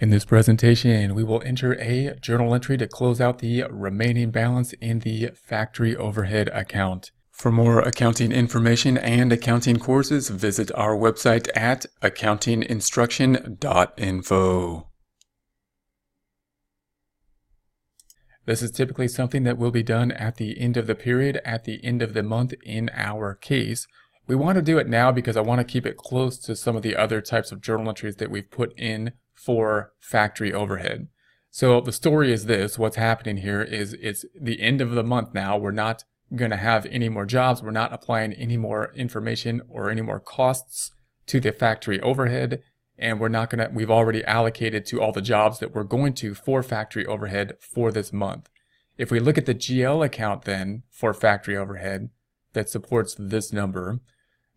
In this presentation, we will enter a journal entry to close out the remaining balance in the factory overhead account. For more accounting information and accounting courses, visit our website at accountinginstruction.info. This is typically something that will be done at the end of the period, at the end of the month in our case. We want to do it now because I want to keep it close to some of the other types of journal entries that we've put in for factory overhead. So the story is this: what's happening here is it's the end of the month now. We're not going to have any more jobs. We're not applying any more information or any more costs to the factory overhead. And we've already allocated to all the jobs that we're going to for factory overhead for this month. If we look at the GL account then for factory overhead that supports this number,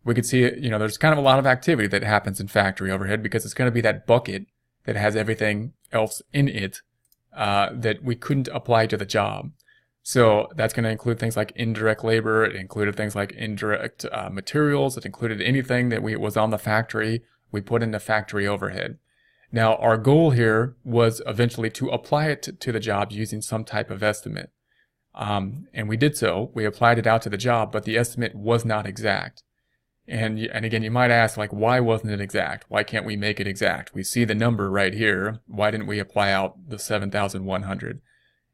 we could see, there's kind of a lot of activity that happens in factory overhead because it's going to be that bucket that has everything else in it that we couldn't apply to the job. So that's going to include things like indirect labor. It included things like indirect materials. It included anything that was on the factory. We put into factory overhead. Now, our goal here was eventually to apply it to the job using some type of estimate. And we did so. We applied it out to the job, but the estimate was not exact. And again, you might ask, why wasn't it exact? Why can't we make it exact? We see the number right here. Why didn't we apply out the 7,100?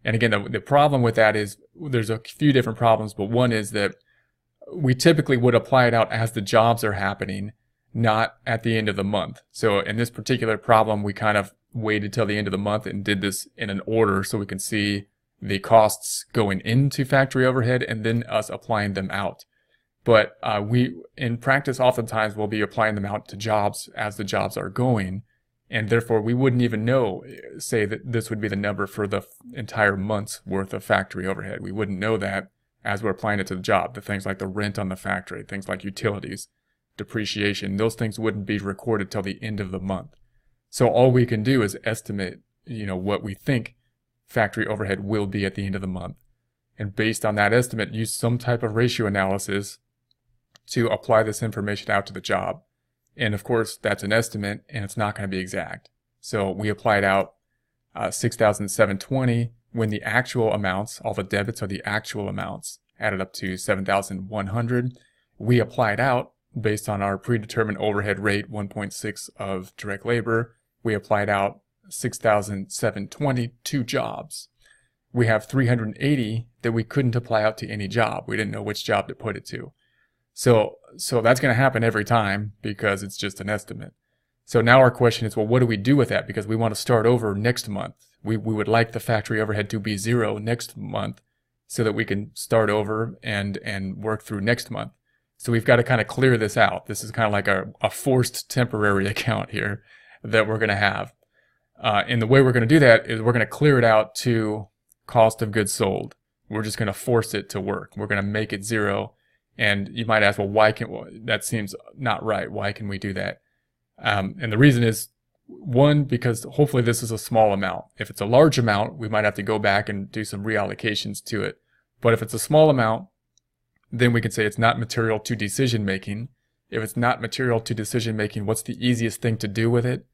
And again, the problem with that is there's a few different problems, but one is that we typically would apply it out as the jobs are happening, not at the end of the month. So in this particular problem, we kind of waited till the end of the month and did this in an order so we can see the costs going into factory overhead and then us applying them out. But we, in practice, oftentimes will be applying them out to jobs as the jobs are going. And therefore, we wouldn't even say that this would be the number for the entire month's worth of factory overhead. We wouldn't know that as we're applying it to the job. The things like the rent on the factory, things like utilities, depreciation, those things wouldn't be recorded till the end of the month. So all we can do is estimate, what we think factory overhead will be at the end of the month. And based on that estimate, use some type of ratio analysis to apply this information out to the job. And of course, that's an estimate and it's not going to be exact. So we applied out 6,720 when the actual amounts, all the debits are the actual amounts, added up to 7,100. We applied out based on our predetermined overhead rate, 1.6 of direct labor. We applied out 6,720 to jobs. We have 380 that we couldn't apply out to any job. We didn't know which job to put it to. So that's going to happen every time because it's just an estimate. So now our question is, well, what do we do with that? Because we want to start over next month. We would like the factory overhead to be 0 next month so that we can start over and work through next month. So we've got to kind of clear this out. This is kind of like a forced temporary account here that we're going to have. And the way we're going to do that is we're going to clear it out to cost of goods sold. We're just going to force it to work. We're going to make it 0. And you might ask, well, that seems not right. Why can we do that? And the reason is, one, because hopefully this is a small amount. If it's a large amount, we might have to go back and do some reallocations to it. But if it's a small amount, then we can say it's not material to decision making. If it's not material to decision making, what's the easiest thing to do with it?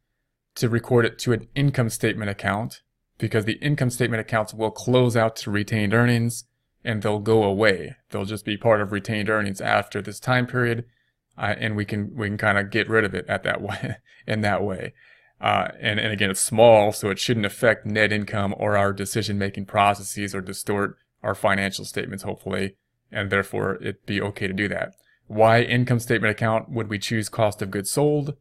To record it to an income statement account, because the income statement accounts will close out to retained earnings and they'll go away. They'll just be part of retained earnings after this time period, and we can kind of get rid of it in that way. And again, it's small, so it shouldn't affect net income or our decision-making processes or distort our financial statements, hopefully, and therefore it'd be okay to do that. Why income statement account would we choose cost of goods sold?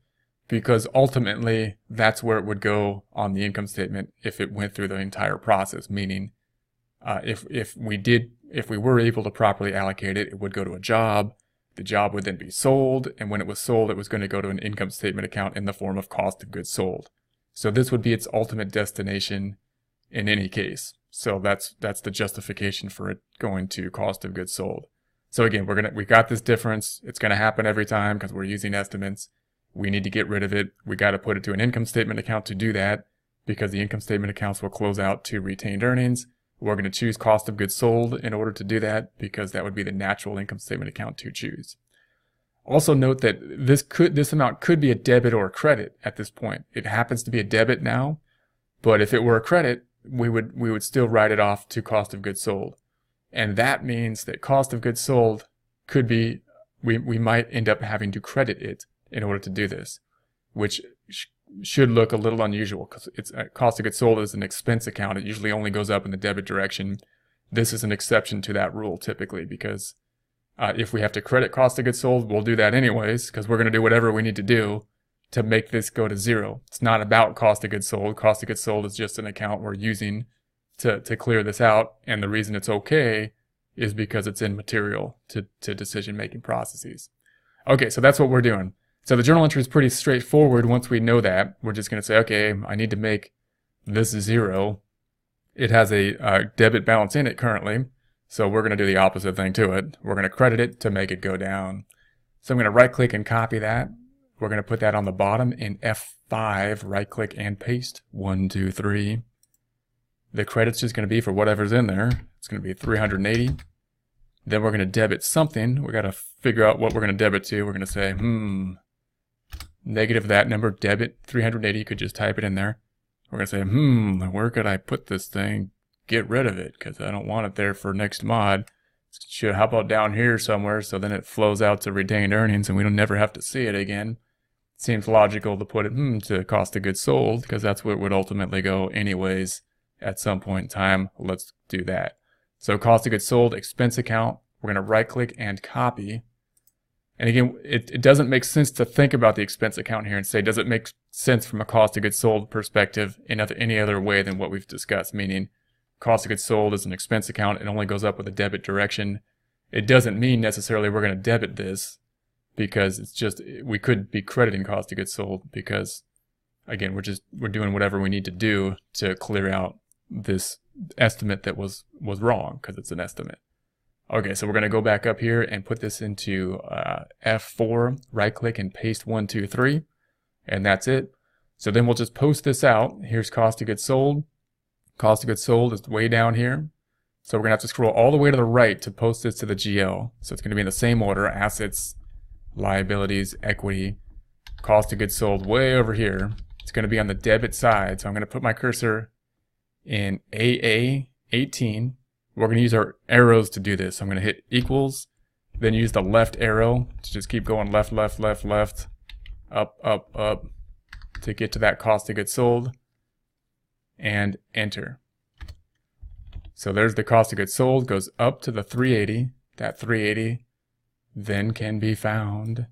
Because ultimately, that's where it would go on the income statement if it went through the entire process, meaning if we were able to properly allocate it, it would go to a job. The job would then be sold, and when it was sold, it was going to go to an income statement account in the form of cost of goods sold. So this would be its ultimate destination in any case. So that's the justification for it going to cost of goods sold. So again, we got this difference. It's going to happen every time because we're using estimates. We need to get rid of it. We got to put it to an income statement account to do that because the income statement accounts will close out to retained earnings. We're going to choose cost of goods sold in order to do that because that would be the natural income statement account to choose. Also note that this amount could be a debit or a credit at this point. It happens to be a debit now, But if it were a credit, we would still write it off to cost of goods sold. And that means that cost of goods sold could be, we might end up having to credit it in order to do this, which should look a little unusual because it's cost of goods sold is an expense account. It usually only goes up in the debit direction. This is an exception to that rule typically because if we have to credit cost of goods sold, we'll do that anyways because we're going to do whatever we need to do to make this go to zero. It's not about cost of goods sold. Cost of goods sold is just an account we're using to clear this out. And the reason it's okay is because it's immaterial to decision-making processes. Okay, so that's what we're doing. So the journal entry is pretty straightforward. Once we know that, we're just going to say, okay, I need to make this zero. It has a debit balance in it currently, so we're going to do the opposite thing to it. We're going to credit it to make it go down. So I'm going to right-click and copy that. We're going to put that on the bottom in F5, right-click and paste, 1, 2, 3. The credit's just going to be for whatever's in there. It's going to be 380. Then we're going to debit something. We got to figure out what we're going to debit to. We're going to say, negative that number, debit 380. You could just type it in there. We're going to say, where could I put this thing? Get rid of it because I don't want it there for next mod. How about down here somewhere so then it flows out to retained earnings and we don't never have to see it again. Seems logical to put it to cost of goods sold because that's where it would ultimately go anyways at some point in time. Let's do that. So cost of goods sold, expense account. We're going to right click and copy. And again, it doesn't make sense to think about the expense account here and say, does it make sense from a cost of goods sold perspective in any other way than what we've discussed? Meaning cost of goods sold is an expense account. It only goes up with a debit direction. It doesn't mean necessarily we're going to debit this because it's just, we could be crediting cost of goods sold because again, we're doing whatever we need to do to clear out this estimate that was wrong because it's an estimate. Okay, so we're going to go back up here and put this into F4, right click and paste 1, 2, 3, and that's it. So then we'll just post this out. Here's cost of goods sold. Cost of goods sold is way down here. So we're going to have to scroll all the way to the right to post this to the GL. So it's going to be in the same order, assets, liabilities, equity, cost of goods sold way over here. It's going to be on the debit side. So I'm going to put my cursor in AA18. We're going to use our arrows to do this. So I'm going to hit equals, then use the left arrow to just keep going left, left, left, left, up, up, up to get to that cost of goods sold and enter. So there's the cost of goods sold, goes up to the 380. That 380 then can be found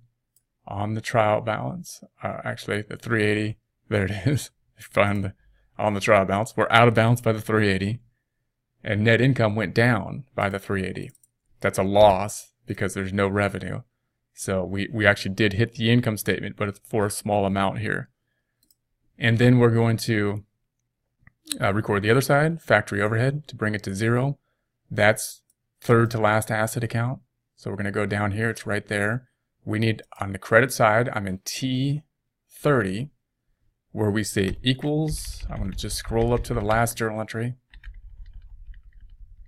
on the trial balance. Actually, the 380, there it is. Found on the trial balance. We're out of balance by the 380. And net income went down by the 380. That's a loss because there's no revenue. So we actually did hit the income statement, but it's for a small amount here. And then we're going to record the other side, factory overhead, to bring it to 0. That's third to last asset account. So we're going to go down here. It's right there. We need, on the credit side, I'm in T30, where we say equals. I'm going to just scroll up to the last journal entry.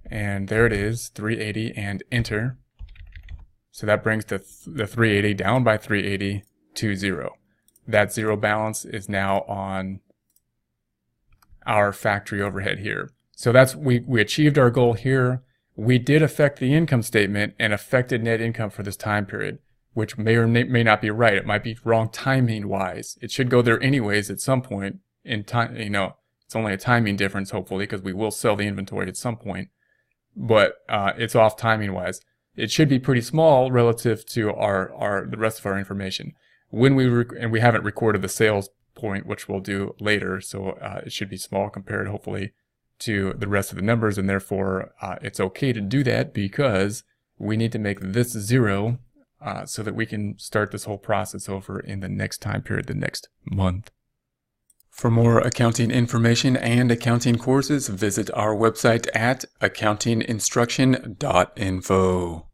And there it is, 380, and enter. So that brings the 380 down by 380 to 0. That 0 balance is now on our factory overhead here. So that's, we achieved our goal here. We did affect the income statement and affected net income for this time period, which may or may not be right. It might be wrong timing wise. It should go there anyways at some point in time. You know, it's only a timing difference, hopefully, because we will sell the inventory at some point. But it's off timing wise. It should be pretty small relative to the rest of our information. When and we haven't recorded the sales point, which we'll do later, so it should be small compared, hopefully, to the rest of the numbers, and therefore it's okay to do that because we need to make this 0 so that we can start this whole process over in the next time period, the next month. For more accounting information and accounting courses, visit our website at accountinginstruction.info.